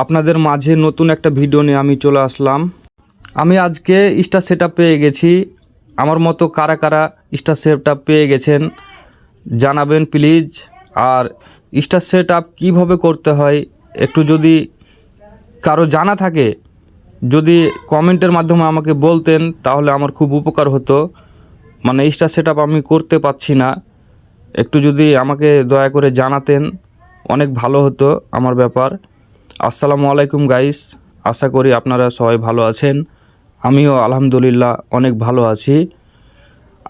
আপনাদের মাঝে নতুন একটা ভিডিও নিয়ে আমি চলে আসলাম। আমি আজকে স্টার সেটআপ পেয়ে গেছি। আমার মতো কারা কারা স্টার সেটআপ পেয়ে গেছেন জানাবেন প্লিজ। আর স্টার সেটআপ কীভাবে করতে হয় একটু যদি কারো জানা থাকে, যদি কমেন্টের মাধ্যমে আমাকে বলতেন তাহলে আমার খুব উপকার হতো। মানে স্টার সেটআপ আমি করতে পারছি না, একটু যদি আমাকে দয়া করে জানাতেন অনেক ভালো হতো আমার ব্যাপার। আসসালামু আলাইকুম গাইস, আশা করি আপনারা সবাই ভালো আছেন। আমিও আলহামদুলিল্লাহ অনেক ভালো আছি।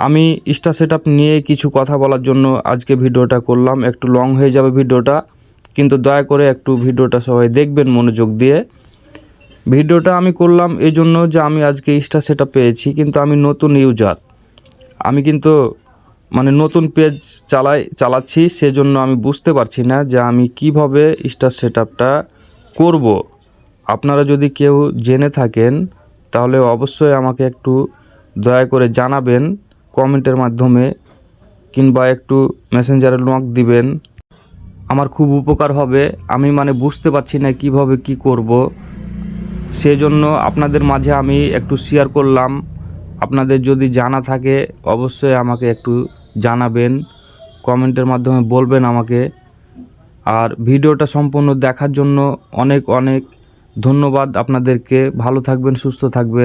আমি স্টার সেটআপ নিয়ে কিছু কথা বলার জন্য আজকে ভিডিওটা করলাম। একটু লং হয়ে যাবে ভিডিওটা, কিন্তু দয়া করে একটু ভিডিওটা সবাই দেখবেন মনোযোগ দিয়ে। ভিডিওটা আমি করলাম এই জন্য যে আমি আজকে স্টার সেটআপ পেয়েছি, কিন্তু আমি নতুন ইউজার। আমি কিন্তু নতুন পেজ চালাচ্ছি, সেজন্য আমি বুঝতে পারছি না যে আমি কিভাবে স্টার সেটআপটা করব। আপনারা যদি কেউ জেনে থাকেন তাহলে অবশ্যই আমাকে একটু দয়া করে জানাবেন কমেন্টের মাধ্যমে, কিংবা একটু মেসেঞ্জারে নক দিবেন, আমার খুব উপকার হবে। আমি বুঝতে পারছি না কিভাবে কি করব, সেজন্য আপনাদের মাঝে আমি একটু শেয়ার করলাম। আপনাদের যদি জানা থাকে অবশ্যই আমাকে একটু জানাবেন, কমেন্টের মাধ্যমে বলবেন আমাকে। আর ভিডিওটা সম্পূর্ণ দেখার জন্য অনেক অনেক ধন্যবাদ আপনাদেরকে। ভালো থাকবেন, সুস্থ থাকবেন।